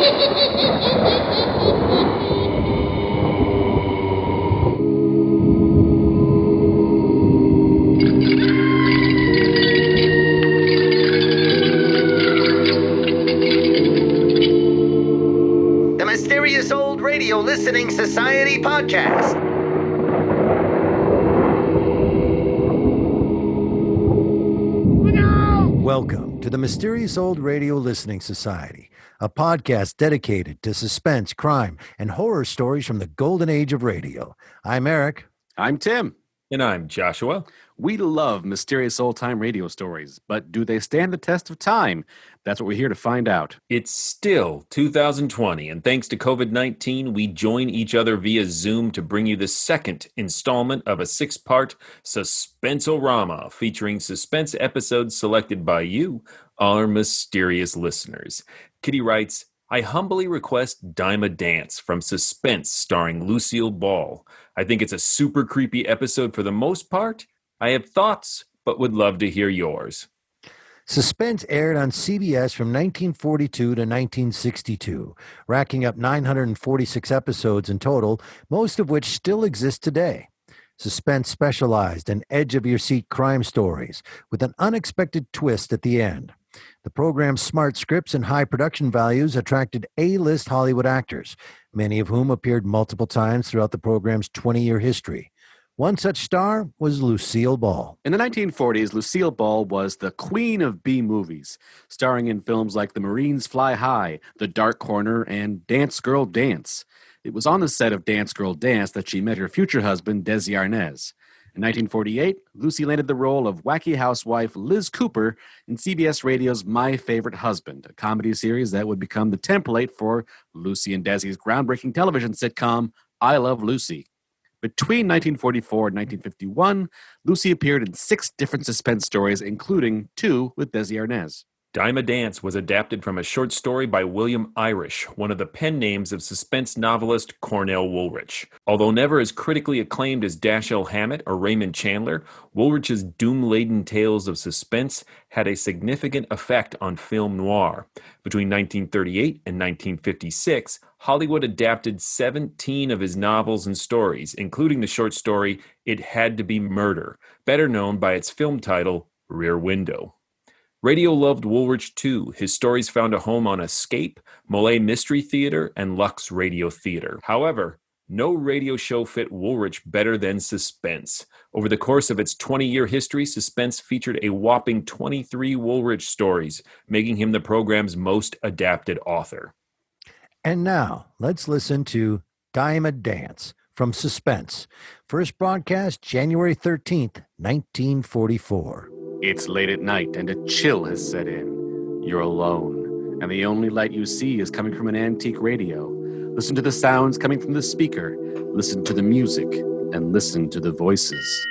The Mysterious Old Radio Listening Society podcast. Welcome to the Mysterious Old Radio Listening Society, a podcast dedicated to suspense, crime, and horror stories from the golden age of radio. I'm Eric. I'm Tim. And I'm Joshua. We love mysterious old-time radio stories, but do they stand the test of time? That's what we're here to find out. It's still 2020, and thanks to COVID-19, we join each other via Zoom to bring you the second installment of a 6-part Suspense-o-rama featuring suspense episodes selected by you, our mysterious listeners. Kitty writes, I humbly request Dime a Dance from Suspense starring Lucille Ball. I think it's a super creepy episode for the most part. I have thoughts, but would love to hear yours. Suspense aired on CBS from 1942 to 1962, racking up 946 episodes in total, most of which still exist today. Suspense specialized in edge-of-your-seat crime stories with an unexpected twist at the end. The program's smart scripts and high production values attracted A-list Hollywood actors, many of whom appeared multiple times throughout the program's 20-year history. One such star was Lucille Ball. In the 1940s, Lucille Ball was the queen of B-movies, starring in films like The Marines Fly High, The Dark Corner, and Dance Girl Dance. It was on the set of Dance Girl Dance that she met her future husband, Desi Arnaz. In 1948, Lucy landed the role of wacky housewife Liz Cooper in CBS Radio's My Favorite Husband, a comedy series that would become the template for Lucy and Desi's groundbreaking television sitcom, I Love Lucy. Between 1944 and 1951, Lucy appeared in 6 different suspense stories, including 2 with Desi Arnaz. Dime a Dance was adapted from a short story by William Irish, one of the pen names of suspense novelist Cornell Woolrich. Although never as critically acclaimed as Dashiell Hammett or Raymond Chandler, Woolrich's doom-laden tales of suspense had a significant effect on film noir. Between 1938 and 1956, Hollywood adapted 17 of his novels and stories, including the short story It Had to Be Murder, better known by its film title, Rear Window. Radio loved Woolrich too. His stories found a home on Escape, Molay Mystery Theater, and Lux Radio Theater. However, no radio show fit Woolrich better than Suspense. Over the course of its 20-year history, Suspense featured a whopping 23 Woolrich stories, making him the program's most adapted author. And now, let's listen to Dime a Dance from Suspense. First broadcast January 13th, 1944. It's late at night and a chill has set in. You're alone, and the only light you see is coming from an antique radio. Listen to the sounds coming from the speaker, listen to the music, and listen to the voices.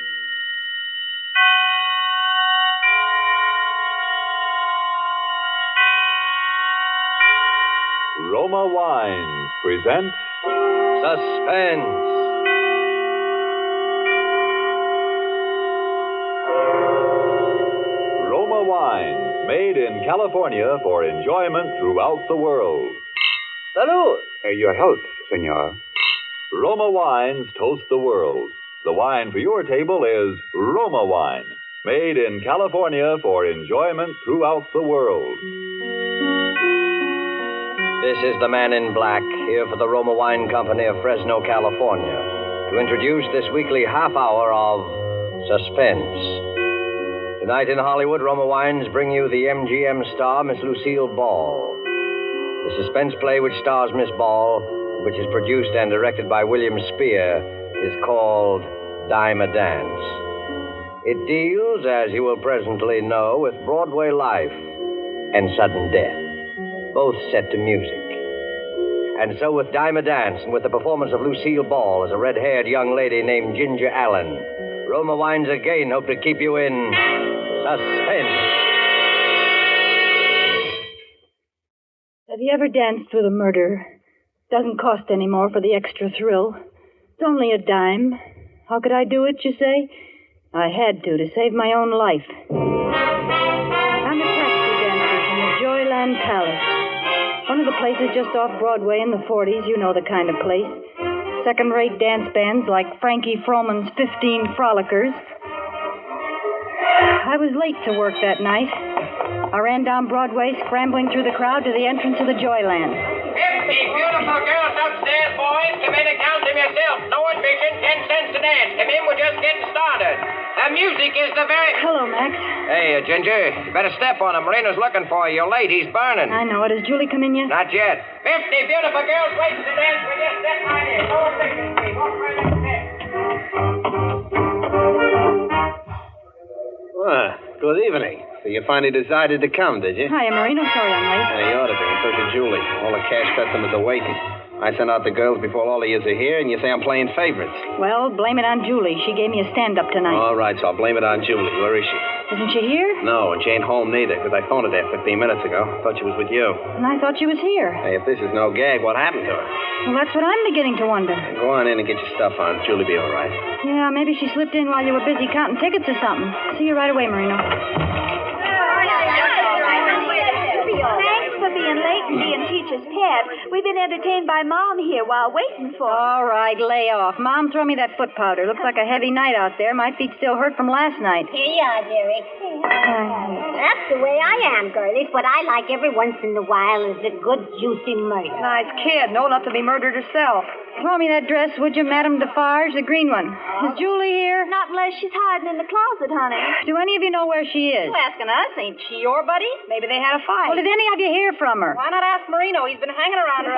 Roma Wines presents Suspense. Roma Wines, made in California for enjoyment throughout the world. Salud. Your health, senor. Roma Wines toast the world. The wine for your table is Roma Wine, made in California for enjoyment throughout the world. This is the Man in Black, here for the Roma Wine Company of Fresno, California, to introduce this weekly half hour of Suspense. Tonight in Hollywood, Roma Wines bring you the MGM star, Miss Lucille Ball. The suspense play which stars Miss Ball, which is produced and directed by William Spear, is called Dime a Dance. It deals, as you will presently know, with Broadway life and sudden death, both set to music. And so with Dime a Dance and with the performance of Lucille Ball as a red-haired young lady named Ginger Allen, Roma Wines again hope to keep you in suspense. Have you ever danced with a murderer? Doesn't cost any more for the extra thrill. It's only a dime. How could I do it, you say? I had to save my own life. I'm a taxi dancer from the Joyland Palace. One of the places just off Broadway in the 40s. You know the kind of place. Second-rate dance bands like Frankie Froman's 15 Frolickers. I was late to work that night. I ran down Broadway, scrambling through the crowd to the entrance of the Joyland. 50 beautiful girls upstairs, boys. Come in and count them yourself. No admission, 10 cents a dance. Come in, we're just getting started. The music is the very... Hello, Max. Hey, Ginger, you better step on him. Marino's looking for you. You're late. He's burning. I know it. Has Julie come in yet? Not yet. 50 beautiful girls waiting to dance. We're just step right in. No admission, please. Walk right in there. Well, good evening. So you finally decided to come, did you? Hiya, Marino. Sorry I'm late. Yeah, you ought to be. And so should Julie. All the cash customers are waiting. I sent out the girls before all of you are here, and you say I'm playing favorites. Well, blame it on Julie. She gave me a stand-up tonight. All right, so I'll blame it on Julie. Where is she? Isn't she here? No, and she ain't home neither, because I phoned her there 15 minutes ago. Thought she was with you. And I thought she was here. Hey, if this is no gag, what happened to her? Well, that's what I'm beginning to wonder. Go on in and get your stuff on. Julie'll be all right. Yeah, maybe she slipped in while you were busy counting tickets or something. See you right away, Marino. Thanks for being late and being teacher's pet. We've been entertained by Mom here while waiting for... All right, lay off. Mom, throw me that foot powder. Looks like a heavy night out there. My feet still hurt from last night. Here you are, dearie. That's the way I am, girlie. What I like every once in a while is a good, juicy murder. Nice kid. Old enough to be murdered herself. Throw me that dress, would you, Madame Defarge, the green one. Is Julie here? Not unless she's hiding in the closet, honey. Do any of you know where she is? You asking us? Ain't she your buddy? Maybe they had a fight. Well, did any of you hear from her? Why not ask Marino? He's been hanging around her.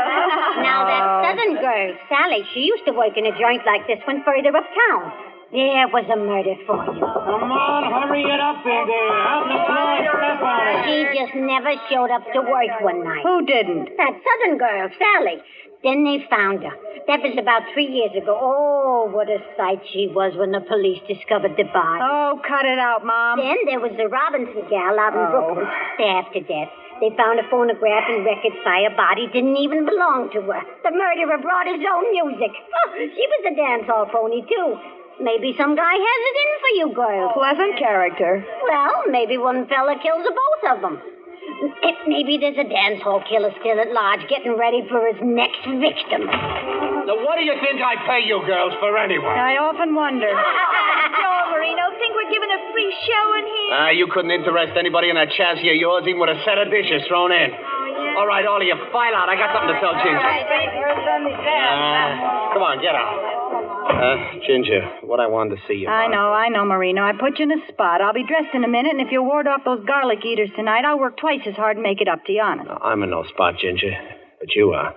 Now, that southern girl, Sally, she used to work in a joint like this one further uptown. There was a murder for you. Come on, hurry it up in there. Out in the floor, step on it. She just never showed up to work one night. Who didn't? That southern girl, Sally. Then they found her. That was about 3 years ago. Oh, what a sight she was when the police discovered the body. Oh, cut it out, Mom. Then there was the Robinson gal out in Brooklyn, stabbed to death. They found a phonograph and records by a body didn't even belong to her. The murderer brought his own music. Oh, she was a dance hall phony, too. Maybe some guy has it in for you girls. Pleasant character. Well, maybe one fella kills the both of them. Maybe there's a dance hall killer still at large getting ready for his next victim. Now, what do you think I pay you girls for anyway? I often wonder. Joe Marino, think we're giving a free show in here? You couldn't interest anybody in that chassis of yours, even with a set of dishes thrown in. Oh, yeah. All right, all of you, file out. I got something to tell Ginger. Come on, get out. Ginger, what I wanted to see you I about. know, Marino. I put you in a spot. I'll be dressed in a minute, and if you'll ward off those garlic eaters tonight, I'll work twice as hard and make it up to you, honest. No, I'm in no spot, Ginger, but you are.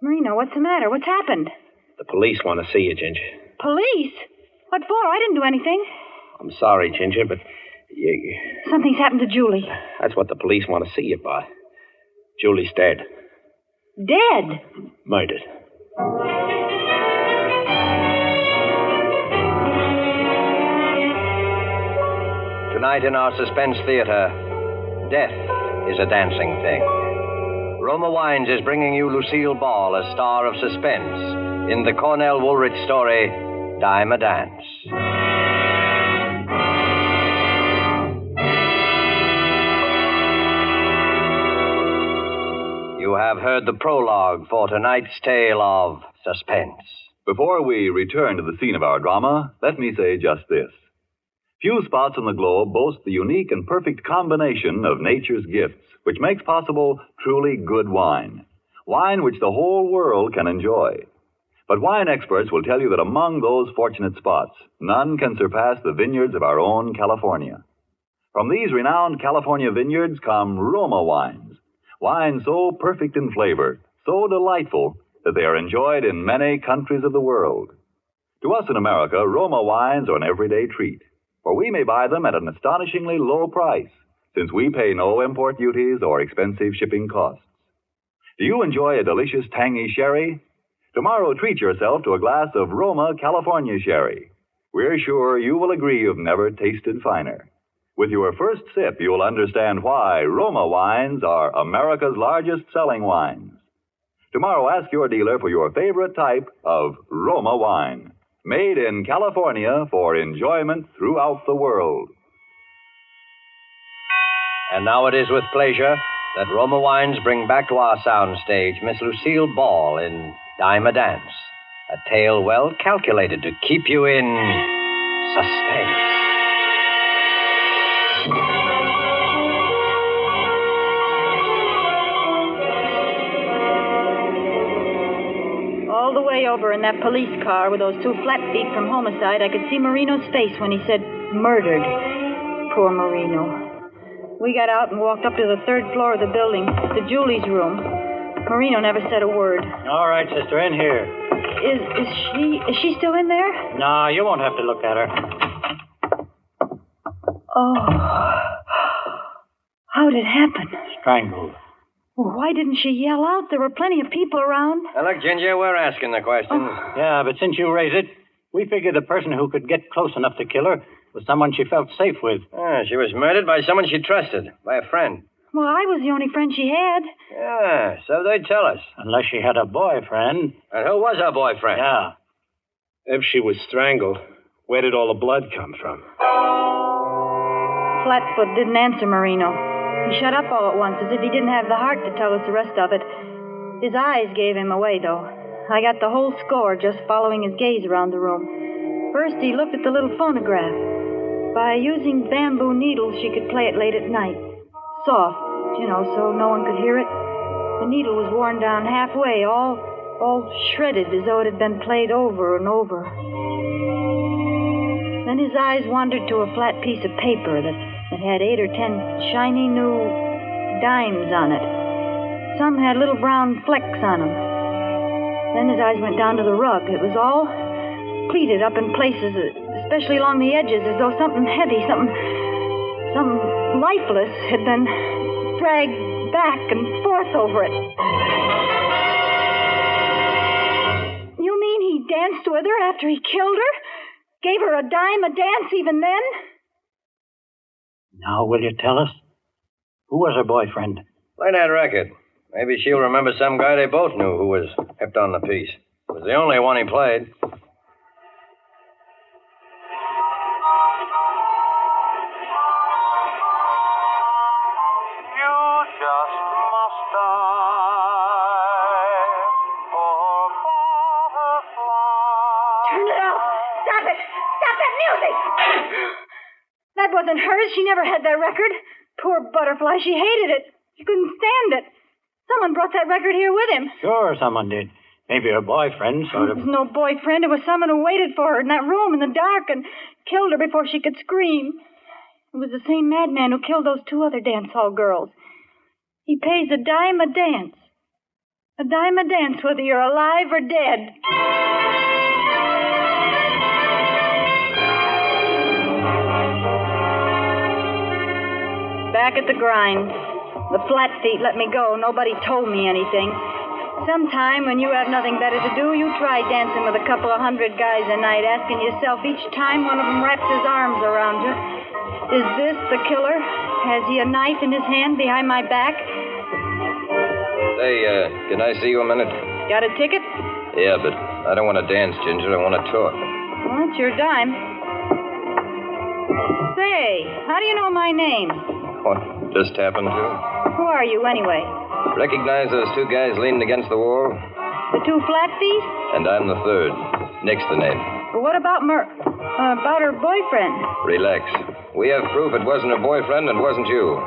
Marino, what's the matter? What's happened? The police want to see you, Ginger. Police? What for? I didn't do anything. I'm sorry, Ginger, but Something's happened to Julie. that's what the police want to see you about. Julie's dead. Dead? Murdered. Tonight in our Suspense Theater, death is a dancing thing. Roma Wines is bringing you Lucille Ball, a star of suspense, in the Cornell Woolrich story, Dime a Dance. You have heard the prologue for tonight's tale of suspense. Before we return to the scene of our drama, let me say just this. Few spots on the globe boast the unique and perfect combination of nature's gifts, which makes possible truly good wine. Wine which the whole world can enjoy. But wine experts will tell you that among those fortunate spots, none can surpass the vineyards of our own California. From these renowned California vineyards come Roma wines. Wines so perfect in flavor, so delightful, that they are enjoyed in many countries of the world. To us in America, Roma wines are an everyday treat, for we may buy them at an astonishingly low price, since we pay no import duties or expensive shipping costs. Do you enjoy a delicious tangy sherry? Tomorrow treat yourself to a glass of Roma California sherry. We're sure you will agree you've never tasted finer. With your first sip, you'll understand why Roma wines are America's largest selling wines. Tomorrow, ask your dealer for your favorite type of Roma wine, made in California for enjoyment throughout the world. And now it is with pleasure that Roma Wines bring back to our soundstage Miss Lucille Ball in Dime a Dance, a tale well calculated to keep you in suspense. All the way over in that police car with those two flat feet from homicide, I could see Marino's face when he said murdered. Poor Marino. We got out and walked up to the third floor of the building, to Julie's room. Marino never said a word. All right, sister, in here. Is she still in there? No, you won't have to look at her. Oh. How did it happen? Strangled. Well, why didn't she yell out? There were plenty of people around. Now, look, Ginger, we're asking the questions. Oh. Yeah, but since you raise it, we figured the person who could get close enough to kill her was someone she felt safe with. She was murdered by someone she trusted, by a friend. Well, I was the only friend she had. Yeah, so they tell us. Unless she had a boyfriend. And who was her boyfriend? Yeah. If she was strangled, where did all the blood come from? Flatfoot didn't answer Marino. He shut up all at once, as if he didn't have the heart to tell us the rest of it. His eyes gave him away, though. I got the whole score just following his gaze around the room. First, he looked at the little phonograph. By using bamboo needles, she could play it late at night. Soft, so no one could hear it. The needle was worn down halfway, all shredded as though it had been played over and over. Then his eyes wandered to a flat piece of paper that had 8 or 10 shiny new dimes on it. Some had little brown flecks on them. Then his eyes went down to the rug. It was all pleated up in places, especially along the edges, as though something heavy, something lifeless had been dragged back and forth over it. You mean he danced with her after he killed her? Gave her a dime a dance even then? Now, will you tell us? Who was her boyfriend? Play that record. Maybe she'll remember some guy they both knew who was hipped on the piece. It was the only one he played. That wasn't hers. She never had that record. Poor butterfly. She hated it. She couldn't stand it. Someone brought that record here with him. Sure, someone did. Maybe her boyfriend, sort of. It was no boyfriend. It was someone who waited for her in that room in the dark and killed her before she could scream. It was the same madman who killed those 2 other dance hall girls. He pays a dime a dance. A dime a dance whether you're alive or dead. Back at the grind. The flat feet let me go. Nobody told me anything. Sometime when you have nothing better to do, you try dancing with a couple of 100 guys a night, asking yourself each time one of them wraps his arms around you, is this the killer? Has he a knife in his hand behind my back? Say, can I see you a minute? Got a ticket? Yeah, but I don't want to dance, Ginger. I want to talk. Well, it's your dime. Say, how do you know my name? What, just happened to? Who are you, anyway? Recognize those 2 guys leaning against the wall? The 2 flat feet? And I'm the third. Nick's the name. Well, what about about her boyfriend? Relax. We have proof it wasn't her boyfriend and wasn't you.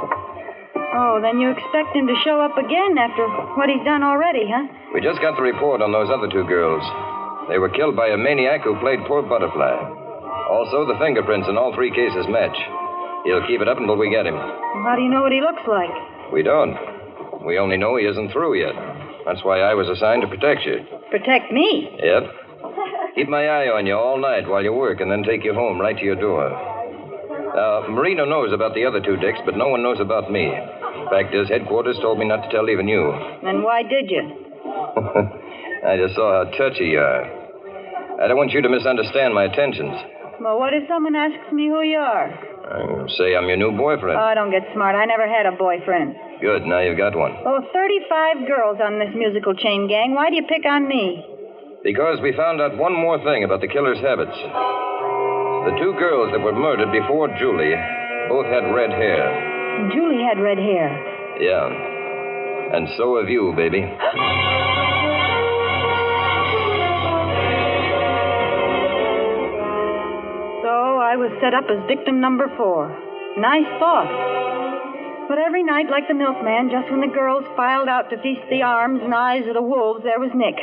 Oh, then you expect him to show up again after what he's done already, huh? We just got the report on those other 2 girls. They were killed by a maniac who played poor butterfly. Also, the fingerprints in all 3 cases match. He'll keep it up until we get him. Well, how do you know what he looks like? We don't. We only know he isn't through yet. That's why I was assigned to protect you. Protect me? Yep. Keep my eye on you all night while you work and then take you home right to your door. Marino knows about the other 2 dicks, but no one knows about me. Fact is, headquarters told me not to tell even you. Then why did you? I just saw how touchy you are. I don't want you to misunderstand my intentions. Well, what if someone asks me who you are? Say I'm your new boyfriend. Oh, don't get smart. I never had a boyfriend. Good, now you've got one. Oh, 35 girls on this musical chain gang. Why do you pick on me? Because we found out one more thing about the killer's habits. The 2 girls that were murdered before Julie both had red hair. Julie had red hair. Yeah. And so have you, baby. So I was set up as victim number 4. Nice thought. But every night, like the milkman, just when the girls filed out to feast the arms and eyes of the wolves, there was Nick.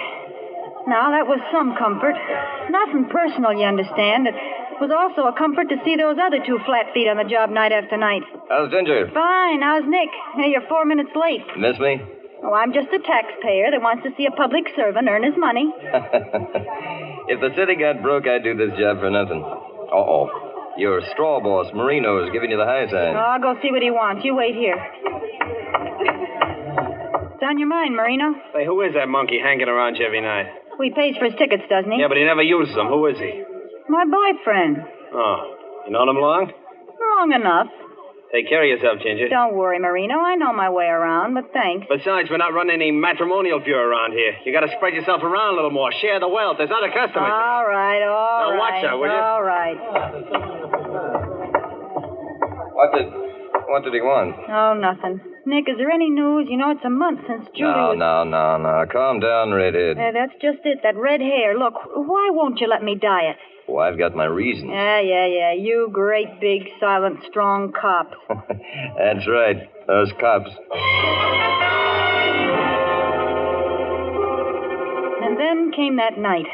Now, that was some comfort. Nothing personal, you understand. It was also a comfort to see those other 2 flat feet on the job night after night. How's Ginger? Fine. How's Nick? Hey, you're 4 minutes late. Miss me? Oh, I'm just a taxpayer that wants to see a public servant earn his money. If the city got broke, I'd do this job for nothing. Uh-oh. Your straw boss, Marino's, giving you the high sign. I'll go see what he wants. You wait here. What's on your mind, Marino? Say, who is that monkey hanging around you every night? He pays for his tickets, doesn't he? Yeah, but he never uses them. Who is he? My boyfriend. Oh, you known him long? Long enough. Take care of yourself, Ginger. Don't worry, Marino. I know my way around, but thanks. Besides, we're not running any matrimonial bureau around here. You got to spread yourself around a little more. Share the wealth. There's other customers. All right. Now, watch that, will you? All right. What did he want? Oh, nothing. Nick, is there any news? You know, it's a month since Julie was... No. Calm down, redhead. That's just it, that red hair. Look, why won't you let me dye it? Oh, I've got my reasons. Yeah. You great, big, silent, strong cop. That's right. Those cops. And then came that night.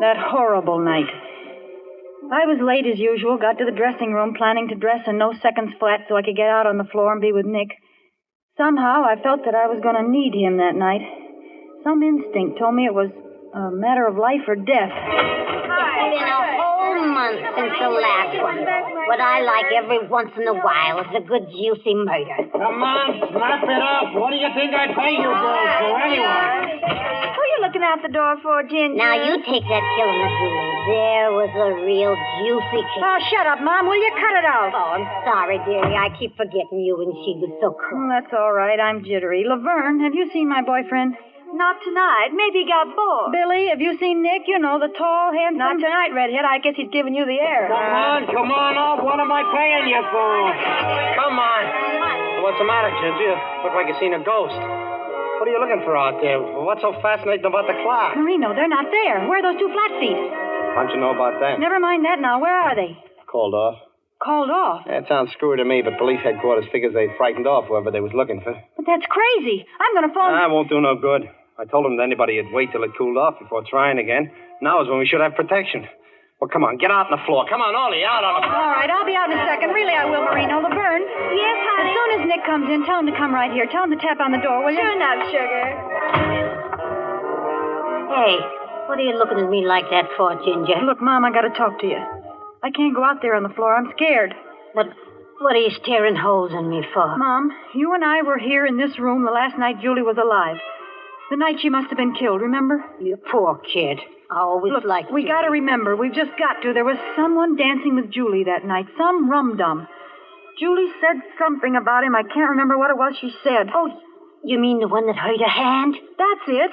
That horrible night. I was late as usual, got to the dressing room planning to dress in no seconds flat so I could get out on the floor and be with Nick. Somehow I felt that I was going to need him that night. Some instinct told me it was a matter of life or death. It's been a whole month since the last one. What I like every once in a while is a good juicy murder. Come on, snap it up. What do you think I pay you girls for anyway? Who are you looking out the door for, Ginger? Now, you take that killing of Julie. There was a real juicy case. Oh, shut up, Mom. Will you cut it out? Oh, I'm sorry, dearie. I keep forgetting you, and she was so cruel. Well, that's all right. I'm jittery. Laverne, have you seen my boyfriend? Not tonight. Maybe he got bored. Billy, have you seen Nick? You know, the tall, handsome... Not tonight, Redhead. I guess he's giving you the air. Come on up. What am I paying you for? Come on. What's the matter, Ginger? You look like you've seen a ghost. What are you looking for out there? What's so fascinating about the clock? Marino, they're not there. Where are those 2 flat feet? How'd you know about that? Never mind that now. Where are they? Called off. Called off? That sounds screwy to me, but police headquarters figures they frightened off whoever they was looking for. But that's crazy. I'm going to phone... That won't do no good. I told them that anybody would wait till it cooled off before trying again. Now is when we should have protection. Well, come on, get out on the floor. Come on, Ollie, out on the floor. All right, I'll be out in a second. Really, I will, Marino. Laverne. Yes, honey? As soon as Nick comes in, tell him to come right here. Tell him to tap on the door, will you? Sure enough, sugar. Hey, what are you looking at me like that for, Ginger? Look, Mom, I got to talk to you. I can't go out there on the floor. I'm scared. But what are you staring holes in me for? Mom, you and I were here in this room the last night Julie was alive. The night she must have been killed, remember? You poor kid. I always Look, liked we you. got to remember. We've just got to. There was someone dancing with Julie that night. Some rum-dum. Julie said something about him. I can't remember what it was she said. Oh, you mean the one that hurt her hand? That's it.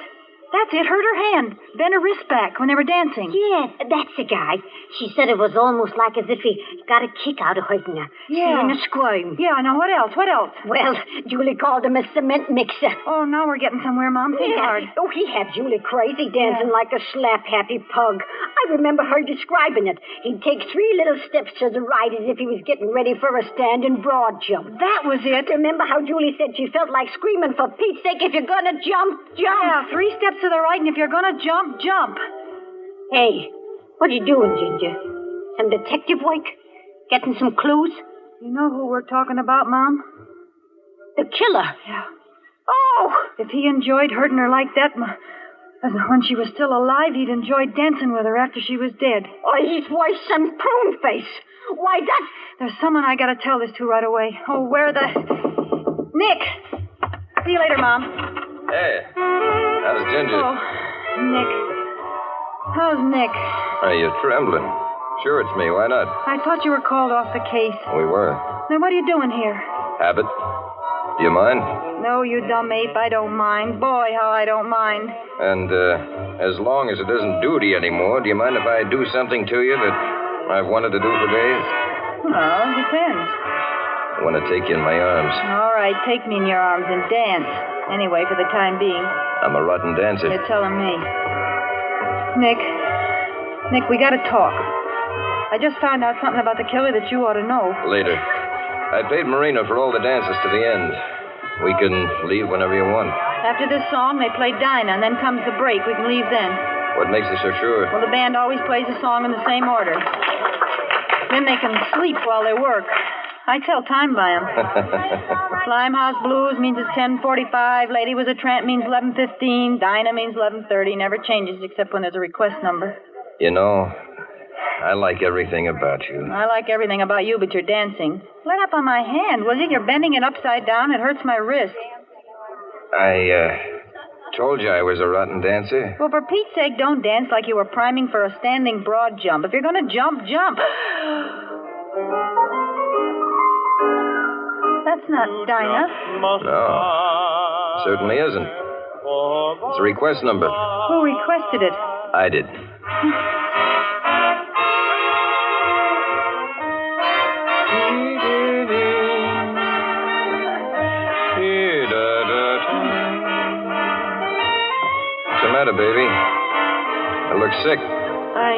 That's it. Hurt her hand. Bent her wrist back when they were dancing. Yeah, that's the guy. She said it was almost like as if he got a kick out of hurting her. Yeah. Seeing her squirm. Yeah, now what else? What else? Well, Julie called him a cement mixer. Oh, now we're getting somewhere, Mom. Think hard. Oh, he had Julie crazy, dancing like a slap-happy pug. I remember her describing it. He'd take 3 little steps to the right as if he was getting ready for a standing broad jump. That was it. Remember how Julie said she felt like screaming, for Pete's sake, if you're gonna jump, jump. Yeah, 3 steps to the right, and if you're gonna jump, jump. Hey, what are you doing, Ginger? Some detective work? Getting some clues? You know who we're talking about, Mom? The killer. Yeah. Oh! If he enjoyed hurting her like that when she was still alive, he'd enjoyed dancing with her after she was dead. Oh, he's worse than prune face. Why, that's... There's someone I gotta tell this to right away. Oh, where the... Nick! See you later, Mom. Hey, how's Ginger? Oh, Nick. How's Nick? Are you trembling? Sure, it's me. Why not? I thought you were called off the case. We were. Then what are you doing here? Habit. Do you mind? No, you dumb ape. I don't mind. Boy, how I don't mind. And, as long as it isn't duty anymore, do you mind if I do something to you that I've wanted to do for days? Well, it depends. I want to take you in my arms. All right, take me in your arms and dance. Anyway, for the time being. I'm a rotten dancer. You're telling me. Nick, we gotta talk. I just found out something about the killer that you ought to know. Later. I paid Marino for all the dances to the end. We can leave whenever you want. After this song, they play Dinah, and then comes the break. We can leave then. What makes you so sure? Well, the band always plays a song in the same order. Then they can sleep while they work. I tell time by 'em. Limehouse Blues means it's 10:45. Lady Was a Tramp means 11:15. Dinah means 11:30. Never changes except when there's a request number. You know, I like everything about you. I like everything about you, but you're dancing. Let up on my hand, will you? You're bending it upside down. It hurts my wrist. I told you I was a rotten dancer. Well, for Pete's sake, don't dance like you were priming for a standing broad jump. If you're going to jump, jump. That's not Dinah. No, certainly isn't. It's a request number. Who requested it? I did. What's the matter, baby? I look sick. I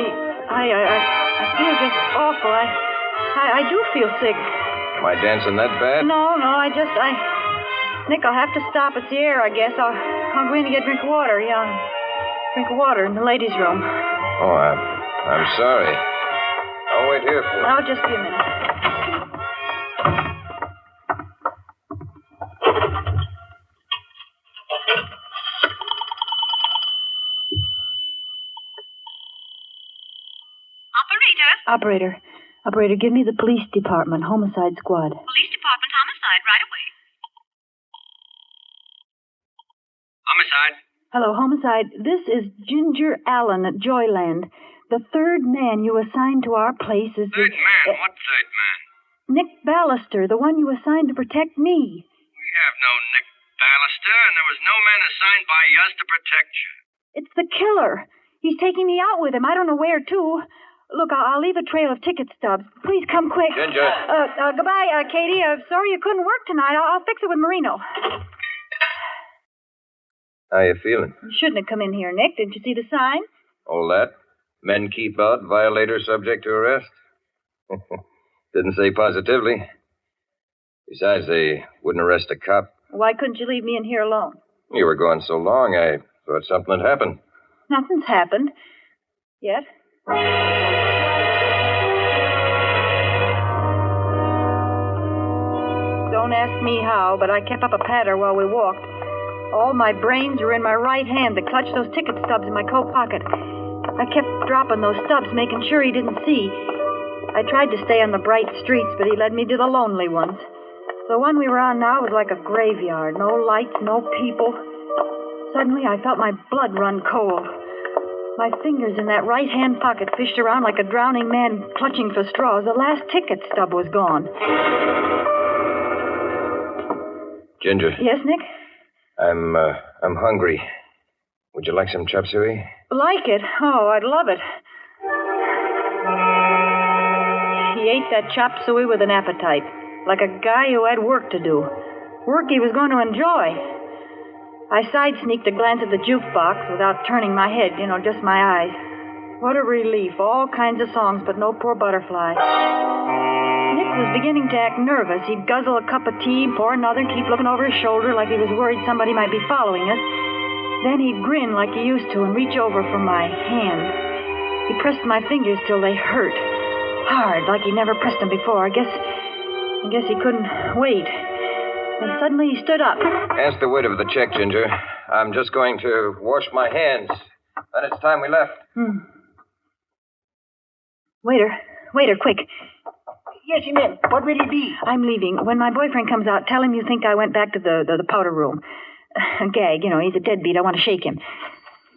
feel just awful. I do feel sick. Am I dancing that bad? No, Nick, I'll have to stop. It's the air, I guess. I'll go in and get a drink of water. Yeah, drink of water in the ladies' room. Oh, I'm sorry. I'll wait here for you. I'll just be a minute. Operator, give me the police department, homicide squad. Police department, homicide, right away. Homicide. Hello, homicide. This is Ginger Allen at Joyland. The third man you assigned to our place is... Third man? What third man? Nick Ballister, the one you assigned to protect me. We have no Nick Ballister, and there was no man assigned by us to protect you. It's the killer. He's taking me out with him. I don't know where to. Look, I'll leave a trail of ticket stubs. Please come quick. Ginger. Goodbye, Katie. Sorry you couldn't work tonight. I'll fix it with Marino. How you feeling? You shouldn't have come in here, Nick. Didn't you see the sign? All that? Men keep out, violators subject to arrest? Didn't say positively. Besides, they wouldn't arrest a cop. Why couldn't you leave me in here alone? You were gone so long, I thought something had happened. Nothing's happened. Yet. Don't ask me how, but I kept up a patter while we walked. All my brains were in my right hand to clutch those ticket stubs in my coat pocket. I kept dropping those stubs, making sure he didn't see. I tried to stay on the bright streets, but he led me to the lonely ones. The one we were on now was like a graveyard. No lights, no people. Suddenly, I felt my blood run cold. My fingers in that right-hand pocket fished around like a drowning man clutching for straws. The last ticket stub was gone. Ginger. Yes, Nick? I'm hungry. Would you like some chop suey? Like it? Oh, I'd love it. He ate that chop suey with an appetite, like a guy who had work to do. Work he was going to enjoy. I side-sneaked a glance at the jukebox without turning my head, just my eyes. What a relief. All kinds of songs, but no poor butterfly. Nick was beginning to act nervous. He'd guzzle a cup of tea, pour another, keep looking over his shoulder like he was worried somebody might be following us. Then he'd grin like he used to and reach over for my hand. He pressed my fingers till they hurt. Hard, like he never pressed them before. I guess he couldn't wait. And suddenly he stood up. Ask the waiter for the check, Ginger. I'm just going to wash my hands. Then it's time we left. Waiter, quick. Yes, ma'am. What will it be? I'm leaving. When my boyfriend comes out, tell him you think I went back to the powder room. Gag, he's a deadbeat. I want to shake him.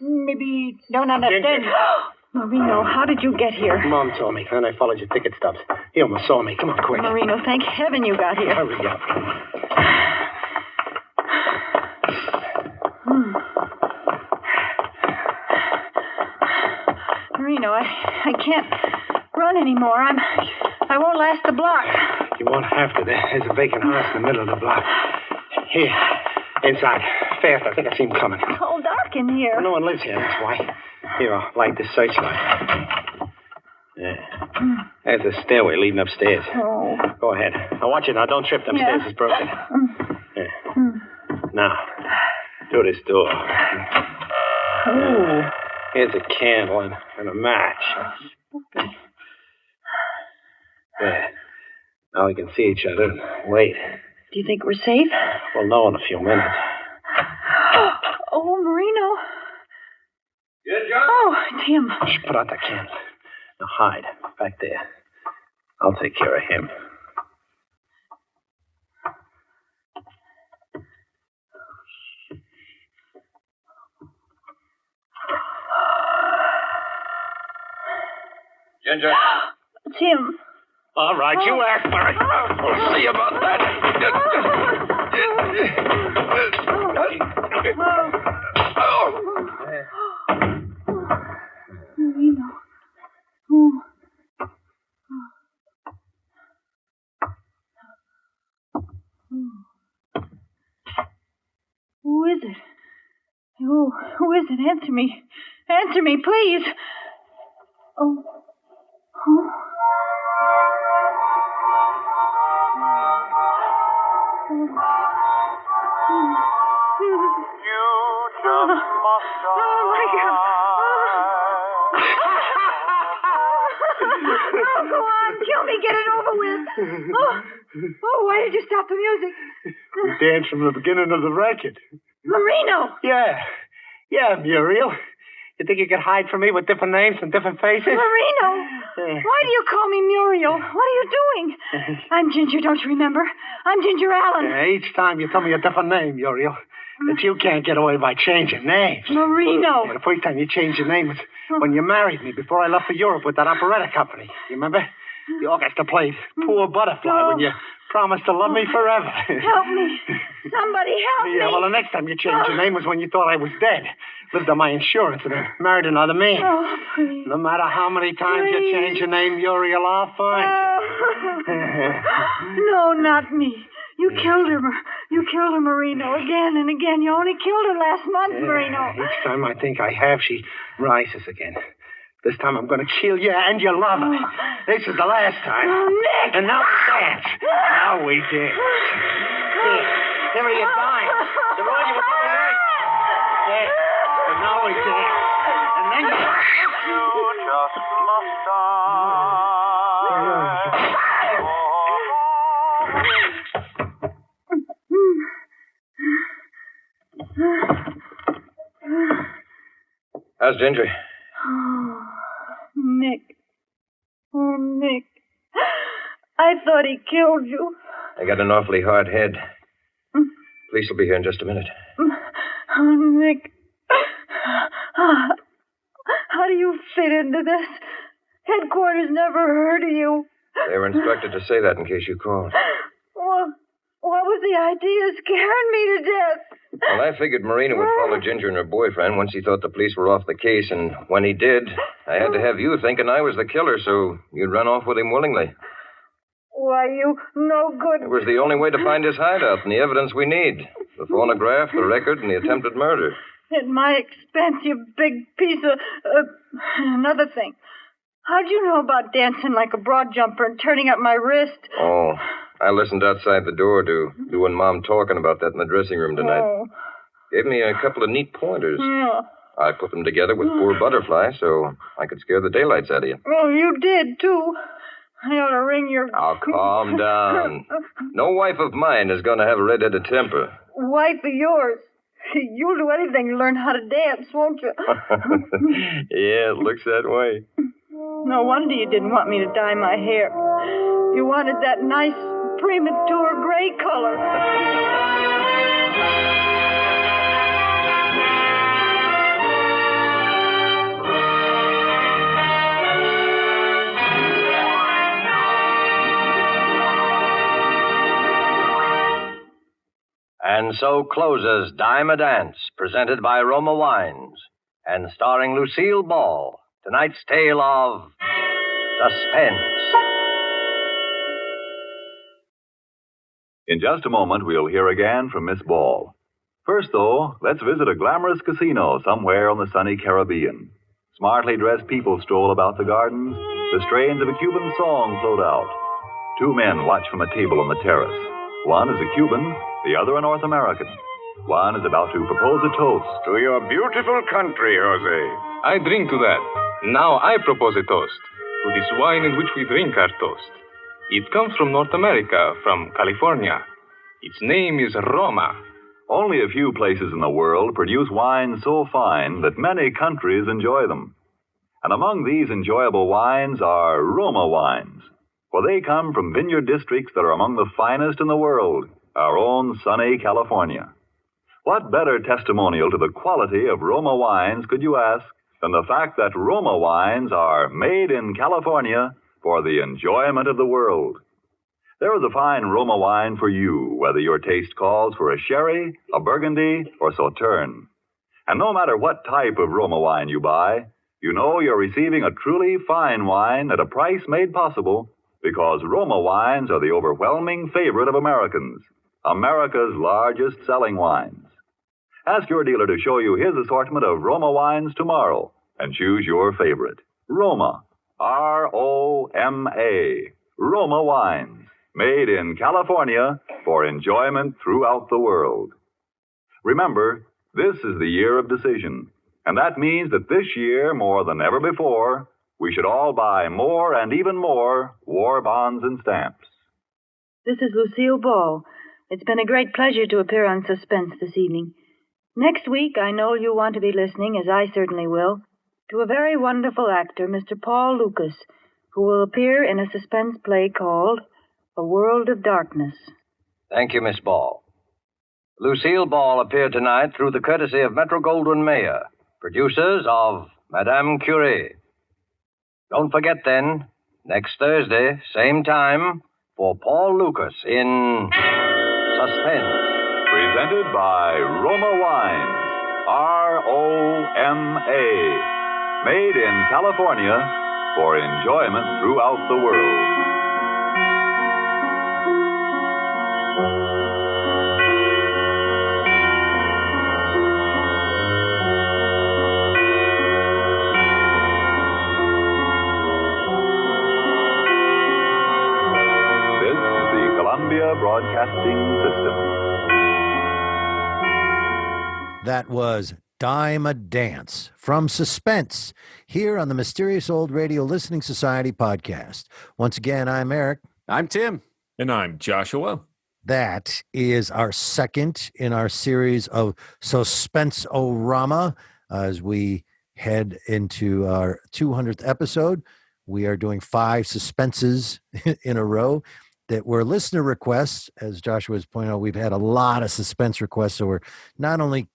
Maybe don't understand. Marino, how did you get here? Mom told me, and I followed your ticket stubs. He almost saw me. Come on, quick. Marino, thank heaven you got here. Hurry up. Marino, I can't run anymore. I won't last the block. You won't have to. There's a vacant house in the middle of the block. Here, inside. fast. I think I see him coming. It's all dark in here. Well, no one lives here, that's why. Here, I'll light this searchlight. Yeah. There's the stairway leading upstairs. Oh. Go ahead. Now, watch it now. Don't trip. Them stairs is broken. Yeah. Now, through this door. Oh. Here's a candle and a match. There. Now we can see each other and wait. Do you think we're safe? We'll know in a few minutes. Oh, Marino. Good job. Oh, it's him. Shh, put out that candle. Now hide back there. I'll take care of him. Ginger. It's him. All right, you act for it. We'll see about that. Marino. Oh. Who is it? Who is it? Answer me. Answer me, please. Oh. Oh. Oh, my God. Oh, go on. Kill me. Get it over with. Oh, why did you stop the music? We danced from the beginning of the record. Marino. Yeah, Muriel. You think you could hide from me with different names and different faces? Marino. Why do you call me Muriel? What are you doing? I'm Ginger, don't you remember? I'm Ginger Allen. Each time you tell me a different name, Muriel. But you can't get away by changing names. Marino. The first time you changed your name was when you married me before I left for Europe with that operetta company. You remember? The orchestra played Poor Butterfly when you promised to love me forever. Help me. Somebody help me. Yeah, well, the next time you changed your name was when you thought I was dead. Lived on my insurance and married another man. Oh, please. No matter how many times you change your name, Muriel, I'll find you. No, not me. You killed her. You killed her, Marino, again and again. You only killed her last month, Marino. Each time I think I have, she rises again. This time I'm going to kill you and your lover. This is the last time. Oh, Nick! And now we dance. Now we dance. Here are your dimes. They're all you were going to like. Yeah. And now we dance. And then you just must How's Ginger? Oh, Nick. Oh, Nick. I thought he killed you. I got an awfully hard head. Police will be here in just a minute. Oh, Nick. How do you fit into this? Headquarters never heard of you. They were instructed to say that in case you called. Well, what was the idea? Scaring me to death. Well, I figured Marina would follow Ginger and her boyfriend once he thought the police were off the case, and when he did, I had to have you thinking I was the killer, so you'd run off with him willingly. Why, you no good. It was the only way to find his hideout and the evidence we need. The phonograph, the record, and the attempted murder. At my expense, you big piece of... another thing. How'd you know about dancing like a broad jumper and turning up my wrist? Oh, I listened outside the door to you and Mom talking about that in the dressing room tonight. Oh. Gave me a couple of neat pointers. Yeah. I put them together with Poor Butterfly so I could scare the daylights out of you. Oh, you did, too. I ought to ring your... Now, calm down. No wife of mine is going to have a red-headed temper. Wife of yours. You'll do anything to learn how to dance, won't you? Yeah, it looks that way. No wonder you didn't want me to dye my hair. You wanted that nice, premature gray color. And so closes Dime a Dance, presented by Roma Wines, and starring Lucille Ball. Tonight's tale of Suspense. In just a moment, we'll hear again from Miss Ball. First, though, let's visit a glamorous casino somewhere on the sunny Caribbean. Smartly dressed people stroll about the gardens. The strains of a Cuban song float out. Two men watch from a table on the terrace. One is a Cuban, the other a North American. One is about to propose a toast. To your beautiful country, Jose. I drink to that. Now I propose a toast. To this wine in which we drink our toast. It comes from North America, from California. Its name is Roma. Only a few places in the world produce wines so fine that many countries enjoy them. And among these enjoyable wines are Roma wines, for they come from vineyard districts that are among the finest in the world, our own sunny California. What better testimonial to the quality of Roma wines could you ask than the fact that Roma wines are made in California for the enjoyment of the world? There is a fine Roma wine for you, whether your taste calls for a sherry, a burgundy, or sauterne. And no matter what type of Roma wine you buy, you know you're receiving a truly fine wine at a price made possible because Roma wines are the overwhelming favorite of Americans, America's largest selling wines. Ask your dealer to show you his assortment of Roma wines tomorrow and choose your favorite. Roma, R-O-M-A, Roma wines. Made in California for enjoyment throughout the world. Remember, this is the year of decision, and that means that this year, more than ever before, we should all buy more and even more war bonds and stamps. This is Lucille Ball. It's been a great pleasure to appear on Suspense this evening. Next week, I know you'll want to be listening, as I certainly will, to a very wonderful actor, Mr. Paul Lucas, who will appear in a suspense play called A World of Darkness. Thank you, Miss Ball. Lucille Ball appeared tonight through the courtesy of Metro-Goldwyn-Mayer, producers of Madame Curie. Don't forget then, next Thursday, same time, for Paul Lucas in Suspense. Presented by Roma Wines, R-O-M-A. Made in California for enjoyment throughout the world. Broadcasting System. That was Dime a Dance from Suspense here on the Mysterious Old Radio Listening Society podcast. Once again, I'm Eric. I'm Tim. And I'm Joshua. That is our second in our series of Suspense-o-rama. As we head into our 200th episode, we are doing 5 suspenses in a row that were listener requests. As Joshua was pointing out, we've had a lot of suspense requests, so we're not only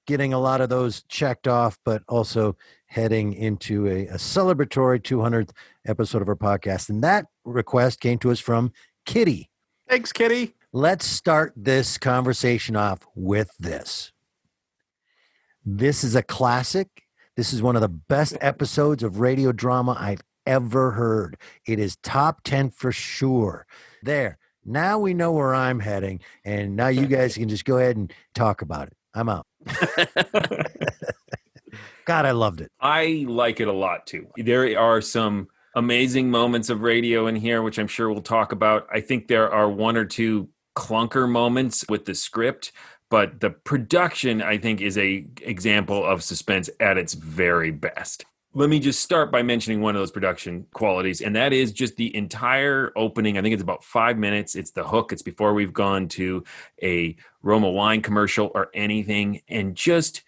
getting a lot of those checked off, but also heading into a celebratory 200th episode of our podcast. And that request came to us from Kitty. Thanks, Kitty. Let's start this conversation off with this. This is a classic. This is one of the best episodes of radio drama I've ever heard. It is top 10 for sure. There. Now we know where I'm heading, and now you guys can just go ahead and talk about it. I'm out. God, I loved it. I like it a lot, too. There are some amazing moments of radio in here, which I'm sure we'll talk about. I think there are 1 or 2 clunker moments with the script, but the production, I think, is a example of suspense at its very best. Let me just start by mentioning one of those production qualities, and that is just the entire opening. I think it's about 5 minutes. It's the hook. It's before we've gone to a Roma wine commercial or anything, and just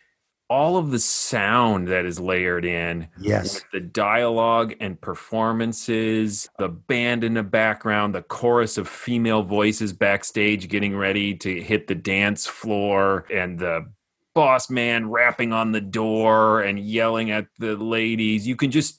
all of the sound that is layered in. Yes. With the dialogue and performances, the band in the background, the chorus of female voices backstage getting ready to hit the dance floor, and the boss man rapping on the door and yelling at the ladies. You can just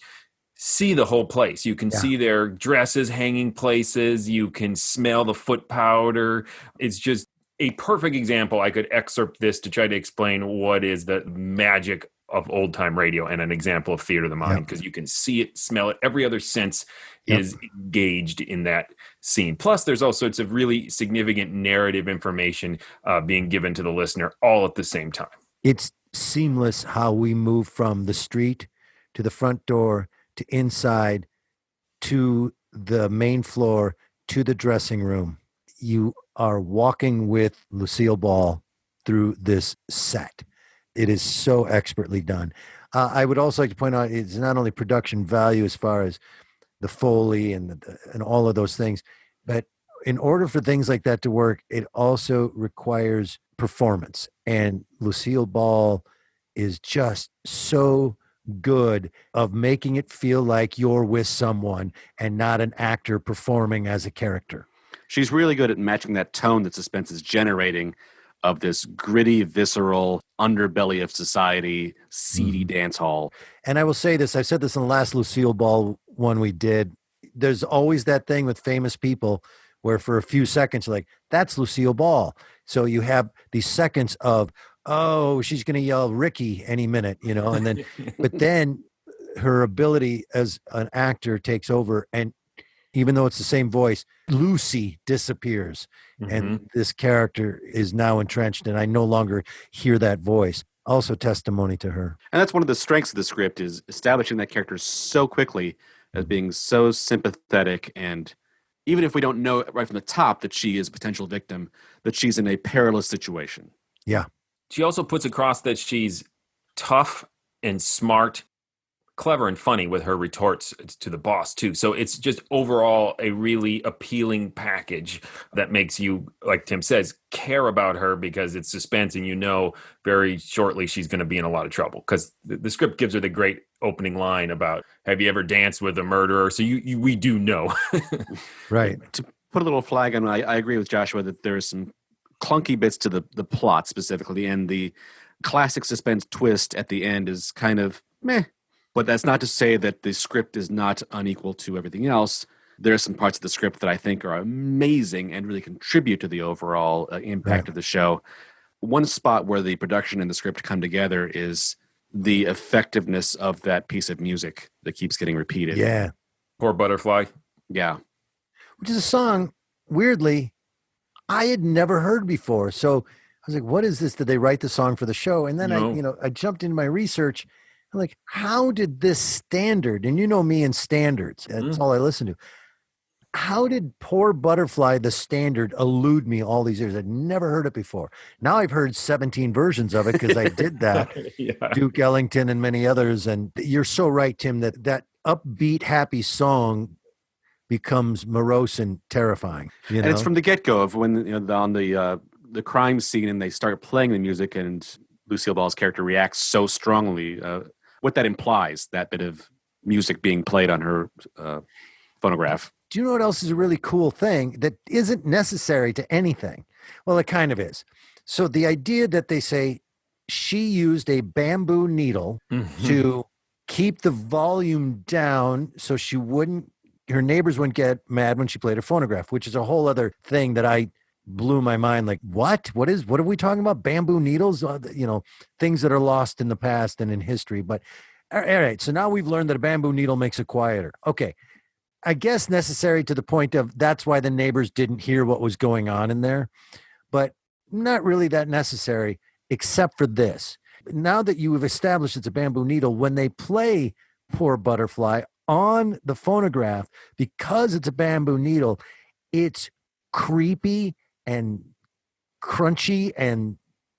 see the whole place. You can see their dresses hanging places. You can smell the foot powder. It's just a perfect example. I could excerpt this to try to explain what is the magic of old time radio and an example of theater of the mind, because you can see it, smell it. Every other sense is engaged in that scene. Plus, there's all sorts of really significant narrative information being given to the listener all at the same time. It's seamless how we move from the street to the front door to inside to the main floor to the dressing room. You are walking with Lucille Ball through this set. It is so expertly done. I would also like to point out it's not only production value as far as the Foley and all of those things, but in order for things like that to work, it also requires performance. And Lucille Ball is just so good of making it feel like you're with someone and not an actor performing as a character. She's really good at matching that tone that Suspense is generating of this gritty, visceral underbelly of society, seedy dance hall. And I will say this, I said this in the last Lucille Ball one we did. There's always that thing with famous people where for a few seconds, you're like, that's Lucille Ball. So you have these seconds of, oh, she's going to yell Ricky any minute, and then, but then her ability as an actor takes over. And even though it's the same voice, Lucy disappears. And this character is now entrenched, and I no longer hear that voice. Also testimony to her. And that's one of the strengths of the script, is establishing that character so quickly as being so sympathetic, and even if we don't know right from the top that she is a potential victim, that she's in a perilous situation. Yeah. She also puts across that she's tough and smart, clever and funny with her retorts to the boss too. So it's just overall a really appealing package that makes you, like Tim says, care about her, because it's suspense and very shortly she's going to be in a lot of trouble, because the script gives her the great opening line about, have you ever danced with a murderer? So we do know. Right. To put a little flag on, I agree with Joshua that there's some clunky bits to the plot specifically, and the classic suspense twist at the end is kind of meh. But that's not to say that the script is not unequal to everything else. There are some parts of the script that I think are amazing and really contribute to the overall impact of the show. One spot where the production and the script come together is the effectiveness of that piece of music that keeps getting repeated. Yeah. Poor Butterfly. Yeah. Which is a song, weirdly, I had never heard before. So I was like, what is this? Did they write the song for the show? And then I jumped into my research. I'm like, how did this standard, and me and standards, that's all I listen to. How did Poor Butterfly, the standard, elude me all these years? I'd never heard it before. Now I've heard 17 versions of it because I did that. Duke Ellington and many others. And you're so right, Tim, that upbeat, happy song becomes morose and terrifying. And it's from the get-go of when on the crime scene and they start playing the music and Lucille Ball's character reacts so strongly. What that implies, that bit of music being played on her phonograph. Do you know what else is a really cool thing that isn't necessary to anything? Well, it kind of is. So the idea that they say she used a bamboo needle to keep the volume down so her neighbors wouldn't get mad when she played her phonograph, which is a whole other thing that I blew my mind. Like, what are we talking about? Bamboo needles, things that are lost in the past and in history. But all right, so now we've learned that a bamboo needle makes it quieter. Okay, I guess necessary to the point of that's why the neighbors didn't hear what was going on in there, but not really that necessary, except for this. Now that you have established it's a bamboo needle, when they play Poor Butterfly on the phonograph, because it's a bamboo needle, it's creepy and crunchy and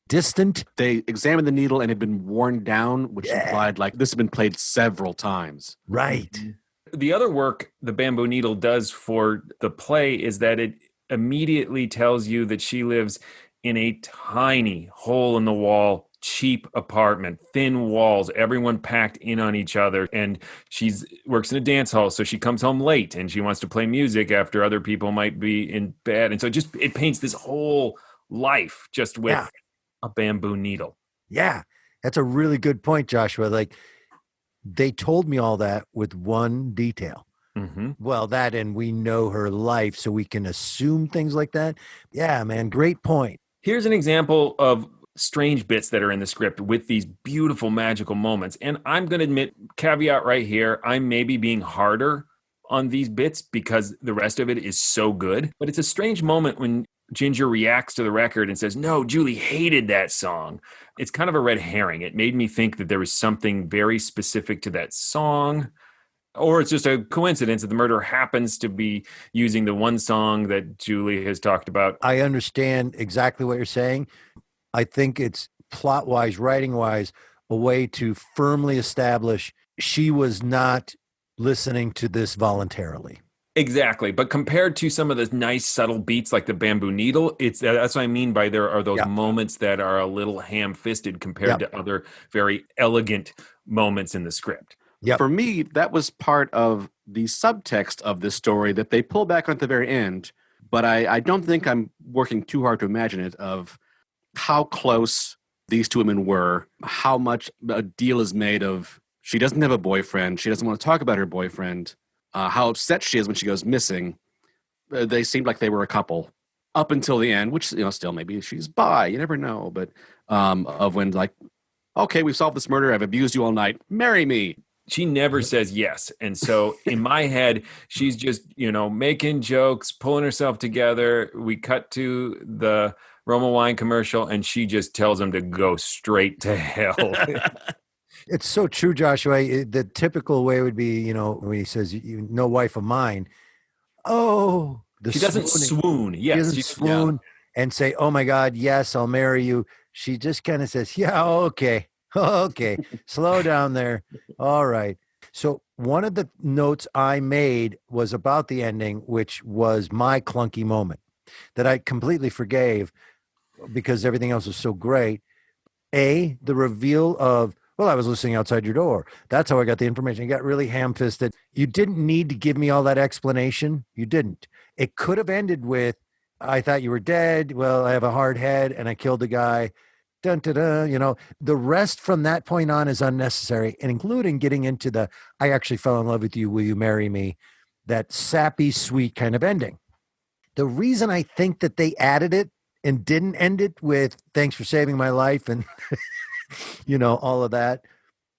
distant. They examined the needle and it had been worn down, which implied like this had been played several times. Right. The other work the bamboo needle does for the play is that it immediately tells you that she lives in a tiny hole in the wall, cheap apartment, thin walls, everyone packed in on each other. And works in a dance hall, so she comes home late and she wants to play music after other people might be in bed. And so it paints this whole life just with a bamboo needle. Yeah, that's a really good point, Joshua. Like, they told me all that with one detail. Well, that, and we know her life, so we can assume things like that. Yeah, man, great point. Here's an example of strange bits that are in the script with these beautiful magical moments. And I'm going to admit, caveat right here, I'm maybe being harder on these bits because the rest of it is so good. But it's a strange moment when Ginger reacts to the record and says, no, Julie hated that song. It's kind of a red herring. It made me think that there was something very specific to that song. Or it's just a coincidence that the murderer happens to be using the one song that Julie has talked about. I understand exactly what you're saying. I think it's plot-wise, writing-wise, a way to firmly establish she was not listening to this voluntarily. Exactly. But compared to some of the nice subtle beats like the bamboo needle, that's what I mean by there are those moments that are a little ham-fisted compared to other very elegant moments in the script. For me, that was part of the subtext of this story that they pull back on at the very end, but I don't think I'm working too hard to imagine it, of how close these two women were, how much a deal is made of she doesn't have a boyfriend, she doesn't want to talk about her boyfriend, how upset she is when she goes missing. They seemed like they were a couple up until the end, which, still maybe she's bi, you never know, but of when, like, okay, we've solved this murder, I've abused you all night, marry me. She never says yes. And so in my head, she's just, making jokes, pulling herself together. We cut to the Roma wine commercial and she just tells him to go straight to hell. It's so true, Joshua. The typical way would be, when he says, no wife of mine. Oh, she doesn't swoon. Yes. She doesn't swoon and say, oh my God, yes, I'll marry you. She just kind of says, yeah, okay. Okay, slow down there. All right. So one of the notes I made was about the ending, which was my clunky moment that I completely forgave because everything else was so great. The reveal of, well, I was listening outside your door. That's how I got the information. You got really ham-fisted. You didn't need to give me all that explanation. You didn't. It could have ended with, I thought you were dead. Well, I have a hard head and I killed the guy. Dun, dun, dun, the rest from that point on is unnecessary, and including getting into the, I actually fell in love with you, will you marry me? That sappy, sweet kind of ending. The reason I think that they added it and didn't end it with, thanks for saving my life and, all of that,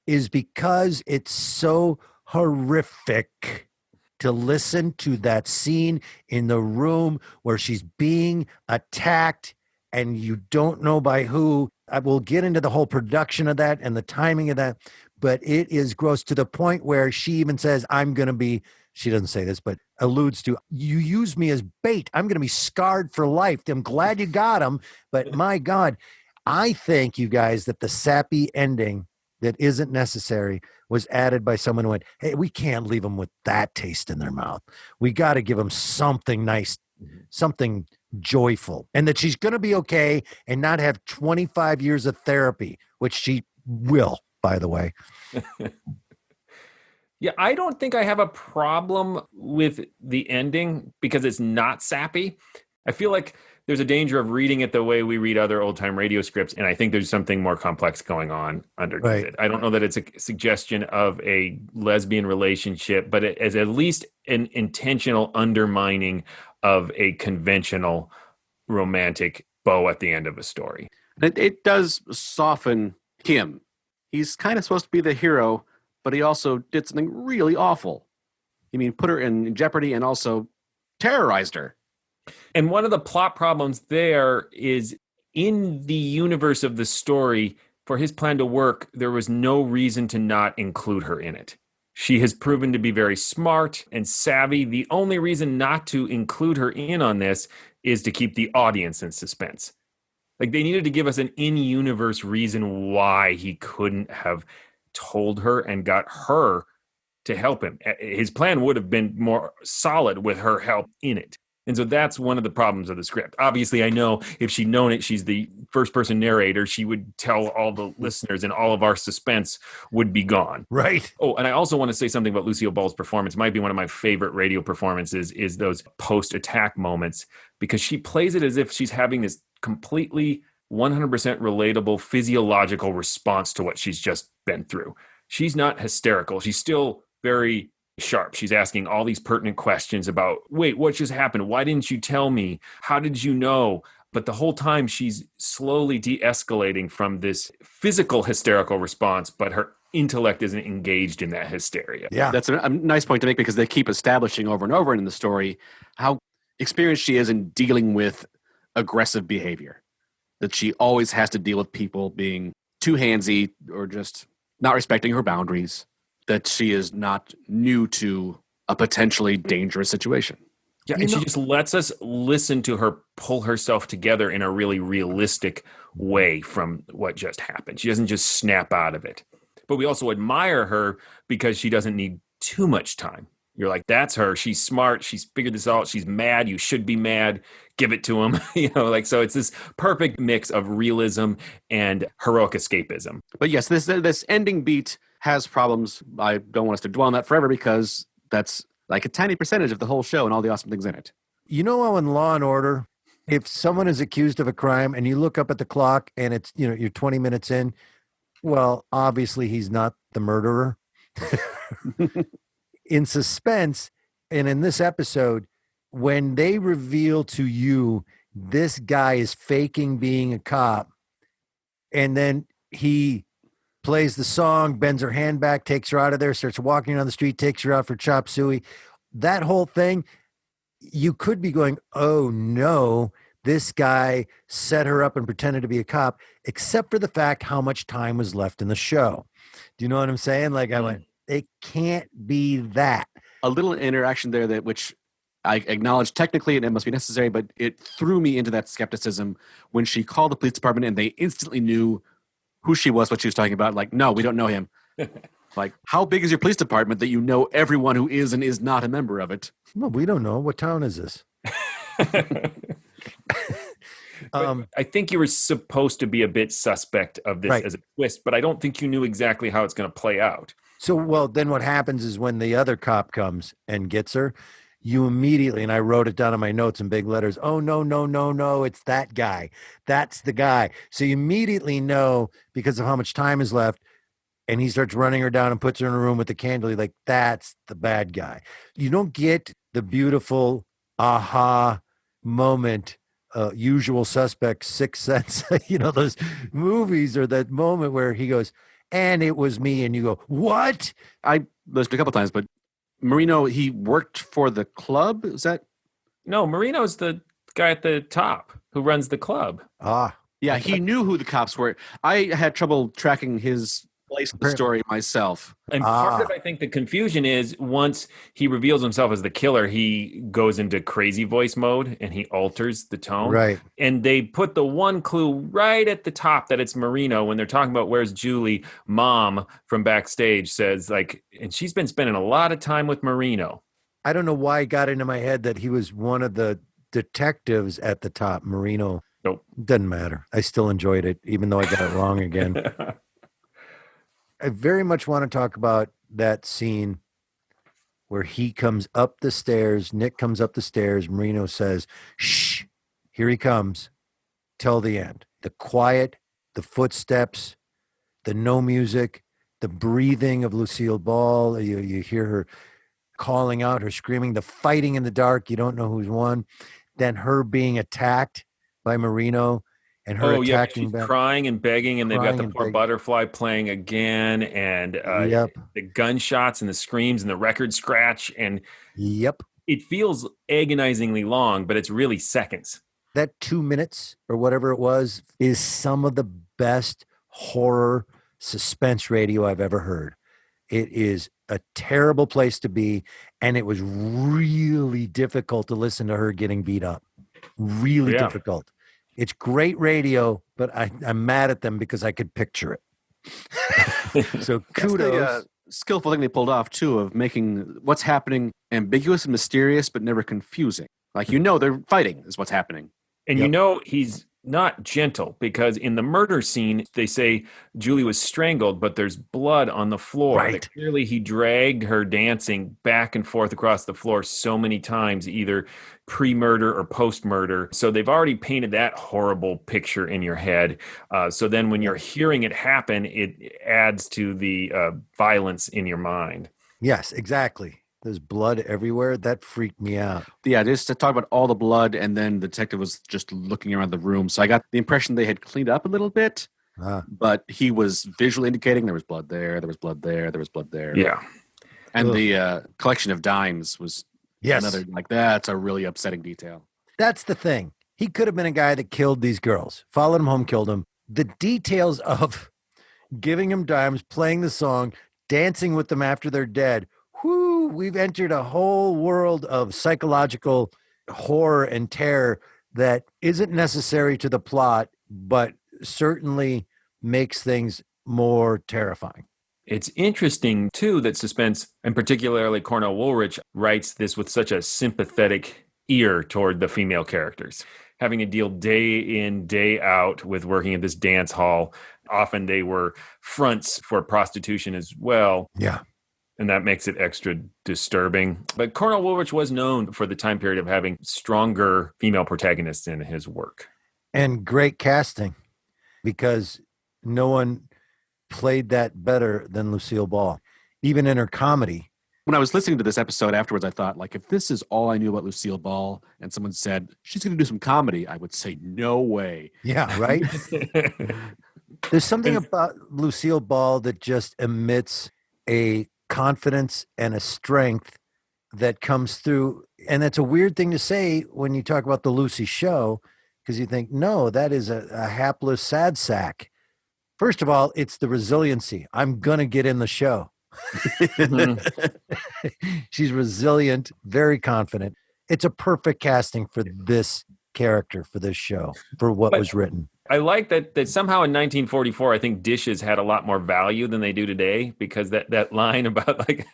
is because it's so horrific to listen to that scene in the room where she's being attacked and you don't know by who. I will get into the whole production of that and the timing of that, but it is gross to the point where she even says, she doesn't say this, but alludes to, you use me as bait. I'm going to be scarred for life. I'm glad you got him, but my God, I think, you guys, that the sappy ending that isn't necessary was added by someone who went, hey, we can't leave them with that taste in their mouth. We got to give them something nice, something joyful, and that she's going to be okay and not have 25 years of therapy, which she will, by the way. Yeah, I don't think I have a problem with the ending because it's not sappy. I feel like there's a danger of reading it the way we read other old-time radio scripts, and I think there's something more complex going on underneath it. I don't know that it's a suggestion of a lesbian relationship, but it is at least an intentional undermining of a conventional romantic bow at the end of a story. It does soften him. He's kind of supposed to be the hero, but he also did something really awful. Put her in jeopardy and also terrorized her. And one of the plot problems there is, in the universe of the story, for his plan to work, there was no reason to not include her in it. She has proven to be very smart and savvy. The only reason not to include her in on this is to keep the audience in suspense. Like, they needed to give us an in-universe reason why he couldn't have told her and got her to help him. His plan would have been more solid with her help in it. And so that's one of the problems of the script. Obviously, I know if she'd known it, she's the first-person narrator, she would tell all the listeners and all of our suspense would be gone. Right. Oh, and I also want to say something about Lucille Ball's performance. It might be one of my favorite radio performances is those post-attack moments, because she plays it as if she's having this completely 100% relatable physiological response to what she's just been through. She's not hysterical. She's still very sharp. She's asking all these pertinent questions about, wait, what just happened? Why didn't you tell me? How did you know? But the whole time she's slowly de-escalating from this physical hysterical response, but her intellect isn't engaged in that hysteria. Yeah. That's a nice point to make because they keep establishing over and over in the story how experienced she is in dealing with aggressive behavior. That she always has to deal with people being too handsy or just not respecting her boundaries. That she is not new to a potentially dangerous situation. Yeah, and she just lets us listen to her pull herself together in a really realistic way from what just happened. She doesn't just snap out of it. But we also admire her because she doesn't need too much time. You're like, that's her. She's smart. She's figured this out. She's mad. You should be mad. Give it to him. So it's this perfect mix of realism and heroic escapism. But yes, this ending beat has problems. I don't want us to dwell on that forever because that's like a tiny percentage of the whole show and all the awesome things in it. You know how in Law and Order, if someone is accused of a crime and you look up at the clock and it's, you're 20 minutes in, well, obviously he's not the murderer. In Suspense, and in this episode, when they reveal to you this guy is faking being a cop, and then he plays the song, bends her hand back, takes her out of there, starts walking down the street, takes her out for chop suey. That whole thing, you could be going, oh no, this guy set her up and pretended to be a cop, except for the fact how much time was left in the show. Do you know what I'm saying? Like I went, it can't be that. A little interaction there that which I acknowledge technically and it must be necessary, but it threw me into that skepticism when she called the police department and they instantly knew who she was, what she was talking about. Like, no, we don't know him. Like, how big is your police department that you know everyone who is and is not a member of it? Well, we don't know. What town is this? I think you were supposed to be a bit suspect of this as a twist, but I don't think you knew exactly how it's going to play out. So, well, then what happens is when the other cop comes and gets her, you immediately, and I wrote it down in my notes in big letters, oh, no, it's that guy. That's the guy. So you immediately know because of how much time is left, and he starts running her down and puts her in a room with the candle. You're like, that's the bad guy. You don't get the beautiful aha moment, Usual Suspect, Sixth Sense, those movies, or that moment where he goes, and it was me, and you go, what? I listened a couple times, but Marino, he worked for the club? Is that? No, Marino's the guy at the top who runs the club. Yeah, he knew who the cops were. I had trouble tracking his place in the story myself. And part of, I think, the confusion is once he reveals himself as the killer, he goes into crazy voice mode and he alters the tone. Right. And they put the one clue right at the top that it's Marino when they're talking about where's Julie. Mom from backstage says, and she's been spending a lot of time with Marino. I don't know why it got into my head that he was one of the detectives at the top, Marino. Nope. Doesn't matter. I still enjoyed it, even though I got it wrong again. I very much want to talk about that scene where he comes up the stairs. Nick comes up the stairs. Marino says, shh, here he comes. Till the end. The quiet, the footsteps, the no music, the breathing of Lucille Ball. You hear her calling out, her screaming, the fighting in the dark. You don't know who's won. Then her being attacked by Marino. And her attacking she's crying and begging, and they've got the poor butterfly playing again, and the gunshots and the screams and the record scratch, and it feels agonizingly long, but it's really seconds. That 2 minutes or whatever it was is some of the best horror suspense radio I've ever heard. It is a terrible place to be, and it was really difficult to listen to her getting beat up. Really difficult. It's great radio, but I'm mad at them because I could picture it. So kudos. That's the skillful thing they pulled off, too, of making what's happening ambiguous and mysterious, but never confusing. Like, they're fighting is what's happening. And he's not gentle because in the murder scene, they say Julie was strangled, but there's blood on the floor. Right. Clearly, he dragged her dancing back and forth across the floor so many times, either pre-murder or post-murder. So they've already painted that horrible picture in your head. So then when you're hearing it happen, it adds to the violence in your mind. Yes, exactly. There's blood everywhere. That freaked me out. Yeah, just to talk about all the blood, and then the detective was just looking around the room. So I got the impression they had cleaned up a little bit, but he was visually indicating there was blood there, there was blood there, there was blood there. Yeah. And the collection of dimes was another, like, that's a really upsetting detail. That's the thing. He could have been a guy that killed these girls, followed them home, killed them. The details of giving them dimes, playing the song, dancing with them after they're dead. Whoo, we've entered a whole world of psychological horror and terror that isn't necessary to the plot, but certainly makes things more terrifying. It's interesting, too, that Suspense, and particularly Cornell Woolrich, writes this with such a sympathetic ear toward the female characters. Having to deal day in, day out with working at this dance hall. Often they were fronts for prostitution as well. Yeah. And that makes it extra disturbing. But Cornell Woolrich was known for the time period of having stronger female protagonists in his work. And great casting, because no one played that better than Lucille Ball, even in her comedy. When I was listening to this episode afterwards, I thought, like, if this is all I knew about Lucille Ball and someone said, she's going to do some comedy, I would say, no way. Yeah, right? There's something about Lucille Ball that just emits a confidence and a strength that comes through. And that's a weird thing to say when you talk about the Lucy show, because you think, no, that is a hapless sad sack. First of all, it's the resiliency. I'm going to get in the show. She's resilient, very confident. It's a perfect casting for this character, for this show, for what was written. I like that somehow in 1944, I think dishes had a lot more value than they do today, because that line about, like,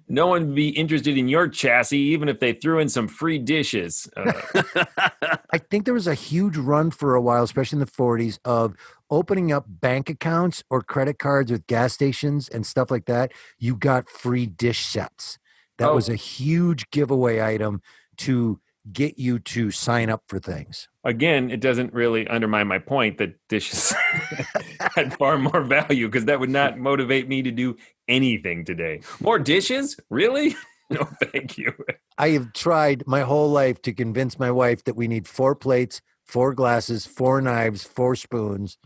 no one would be interested in your chassis, even if they threw in some free dishes. I think there was a huge run for a while, especially in the 40s, of opening up bank accounts or credit cards with gas stations and stuff like that. You got free dish sets. That was a huge giveaway item to get you to sign up for things. Again, it doesn't really undermine my point that dishes had far more value, because that would not motivate me to do anything today. More dishes? Really? No, thank you. I have tried my whole life to convince my wife that we need 4 plates, 4 glasses, 4 knives, 4 spoons.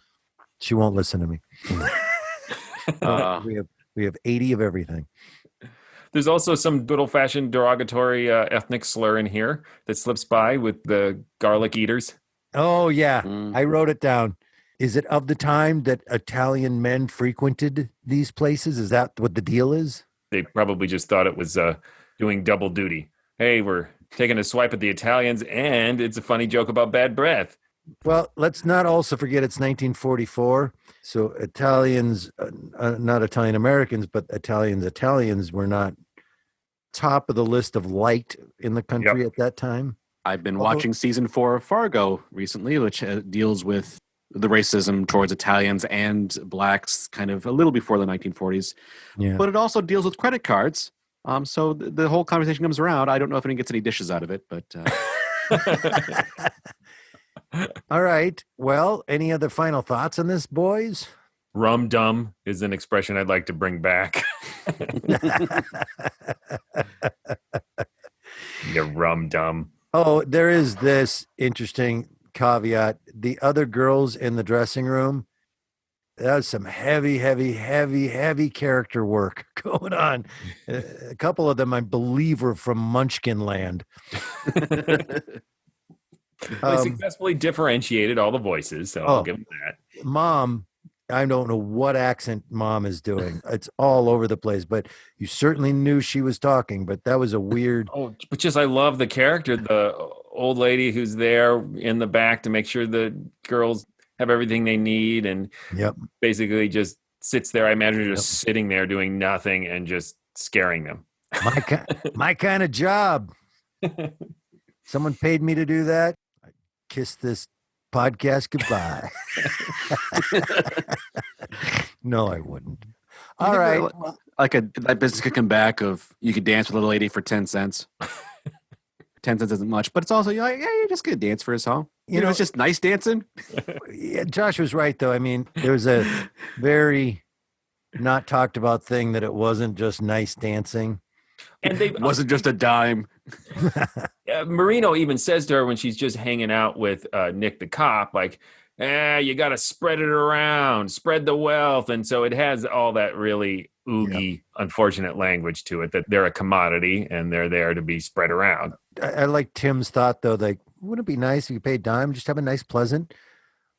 She won't listen to me. We have 80 of everything. There's also some good old-fashioned derogatory ethnic slur in here that slips by with the garlic eaters. Oh, yeah. I wrote it down. Is it of the time that Italian men frequented these places? Is that what the deal is? They probably just thought it was doing double duty. Hey, we're taking a swipe at the Italians, and it's a funny joke about bad breath. Well, let's not also forget it's 1944. So Italians, not Italian Americans, but Italians were not top of the list of liked in the country at that time. I've been watching season 4 of Fargo recently, which deals with the racism towards Italians and blacks kind of a little before the 1940s. Yeah. But it also deals with credit cards. So the whole conversation comes around. I don't know if anyone gets any dishes out of it, but... All right. Well, any other final thoughts on this, boys? Rum dum is an expression I'd like to bring back. You rum dum. Oh, there is this interesting caveat. The other girls in the dressing room, that was some heavy character work going on. A couple of them, I believe, were from Munchkin Land. They successfully differentiated all the voices, so I'll give them that. Mom, I don't know what accent Mom is doing. It's all over the place, but you certainly knew she was talking, but that was a weird... Oh, but just I love the character, the old lady who's there in the back to make sure the girls have everything they need, and basically just sits there. I imagine her just sitting there doing nothing and just scaring them. My kind of job. Someone paid me to do that. I kiss this podcast goodbye. No, I wouldn't. All right. Like that business could come back of you could dance with a little lady for 10 cents. 10 cents isn't much, but it's also you're like, yeah, you're just gonna dance for a song. You know, it's just nice dancing. Yeah, Josh was right though. I mean, there was a very not talked about thing that it wasn't just nice dancing. And they wasn't just a dime. Marino even says to her when she's just hanging out with Nick the cop, like, you got to spread it around, spread the wealth. And so it has all that really oogie, unfortunate language to it, that they're a commodity and they're there to be spread around. I like Tim's thought, though, like, wouldn't it be nice if you paid dime, just have a nice, pleasant,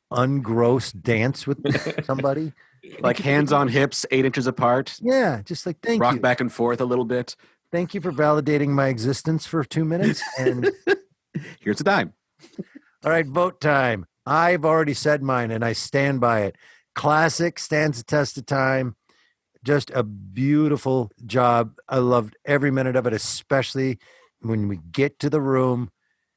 ungrossed dance with somebody? Like hands on hips, 8 inches apart. Yeah, just like, thank you. Rock back and forth a little bit. Thank you for validating my existence for 2 minutes. And here's a dime. All right, vote time. I've already said mine, and I stand by it. Classic, stands the test of time. Just a beautiful job. I loved every minute of it, especially when we get to the room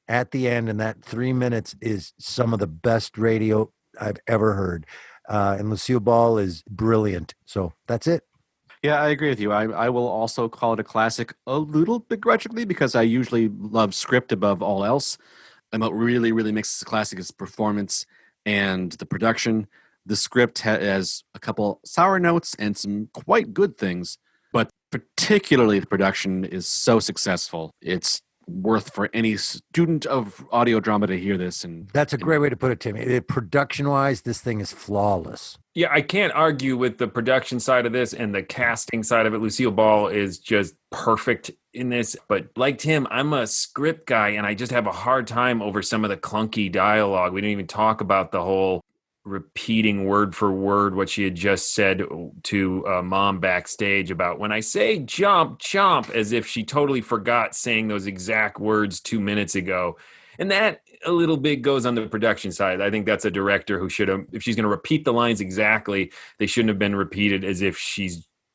at the end, and that 3 minutes is some of the best radio I've ever heard. And Lucille Ball is brilliant. So that's it. Yeah, I agree with you. I will also call it a classic a little begrudgingly because I usually love script above all else. And what really, really makes this a classic is performance and the production. The script has a couple sour notes and some quite good things, but particularly the production is so successful. It's worth for any student of audio drama to hear this. And that's a great way to put it, Tim. Production-wise, this thing is flawless. Yeah, I can't argue with the production side of this and the casting side of it. Lucille Ball is just perfect in this. But like Tim, I'm a script guy, and I just have a hard time over some of the clunky dialogue. We didn't even talk about the whole repeating word for word what she had just said to Mom backstage about when I say jump, chomp, as if she totally forgot saying those exact words 2 minutes ago. And that a little bit goes on the production side. I think that's a director who should have, if she's going to repeat the lines exactly, they shouldn't have been repeated as if she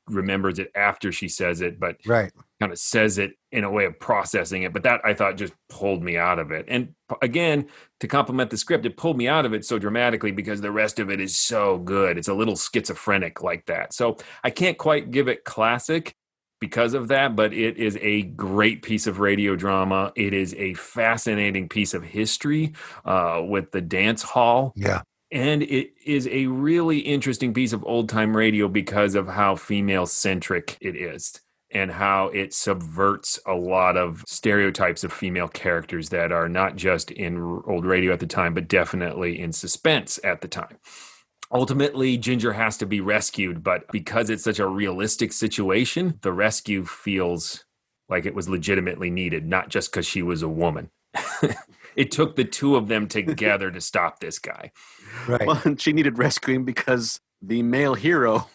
remembers it after she says it, but right, kind of says it in a way of processing it. But that I thought just pulled me out of it. And again, to compliment the script, it pulled me out of it so dramatically because the rest of it is so good. It's a little schizophrenic like that. So I can't quite give it classic because of that, but it is a great piece of radio drama. It is a fascinating piece of history with the dance hall. Yeah. And it is a really interesting piece of old-time radio because of how female-centric it is and how it subverts a lot of stereotypes of female characters that are not just in old radio at the time, but definitely in suspense at the time. Ultimately, Ginger has to be rescued, but because it's such a realistic situation, the rescue feels like it was legitimately needed, not just because she was a woman. It took the two of them together to stop this guy. Right. Well, and she needed rescuing because the male hero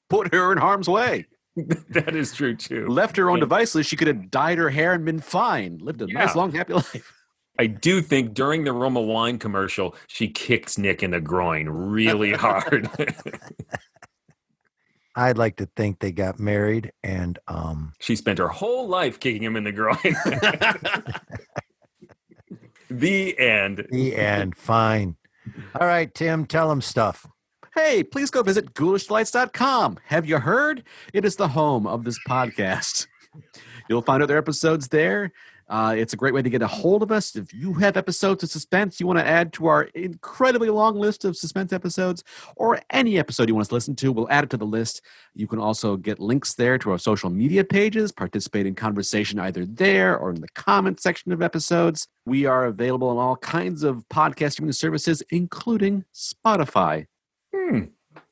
put her in harm's way. That is true, too. Left her own devices, she could have dyed her hair and been fine. Lived a nice, long, happy life. I do think during the Roma wine commercial, she kicks Nick in the groin really hard. I'd like to think they got married and she spent her whole life kicking him in the groin. The end. The end. Fine. All right, Tim, tell him stuff. Hey, please go visit ghoulishdelights.com. Have you heard? It is the home of this podcast. You'll find other episodes there. It's a great way to get a hold of us. If you have episodes of Suspense you want to add to our incredibly long list of Suspense episodes, or any episode you want us to listen to, we'll add it to the list. You can also get links there to our social media pages, participate in conversation either there or in the comment section of episodes. We are available on all kinds of podcast streaming services, including Spotify.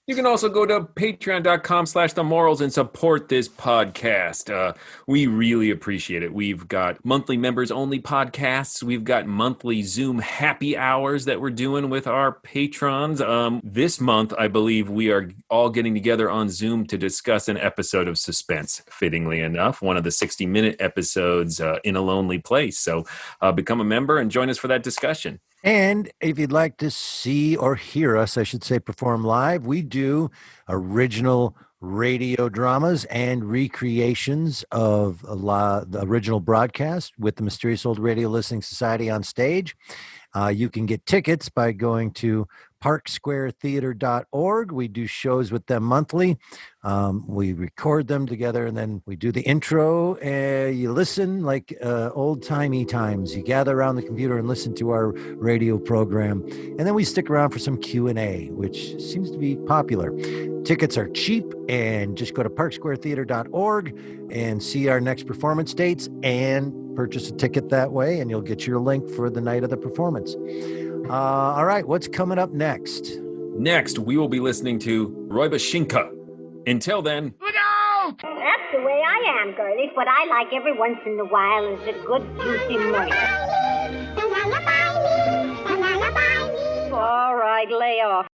You can also go to patreon.com/themorals and support this podcast. We really appreciate it. We've got monthly members only podcasts. We've got monthly Zoom happy hours that we're doing with our patrons. This month, I believe we are all getting together on Zoom to discuss an episode of Suspense, fittingly enough, one of the 60-minute episodes in a lonely place. So become a member and join us for that discussion. And if you'd like to see or hear us, I should say, perform live, we do original radio dramas and recreations of the original broadcast with the Mysterious Old Radio Listening Society on stage. You can get tickets by going to parksquaretheater.org. We do shows with them monthly. We record them together, and then we do the intro. You listen like old-timey times. You gather around the computer and listen to our radio program. And then we stick around for some Q&A, which seems to be popular. Tickets are cheap, and just go to parksquaretheater.org and see our next performance dates and purchase a ticket that way, and you'll get your link for the night of the performance. All right, what's coming up next? Next, we will be listening to Roibashinka. Until then... That's the way I am, girlies. What I like every once in a while is a good, juicy murder. All right, lay off.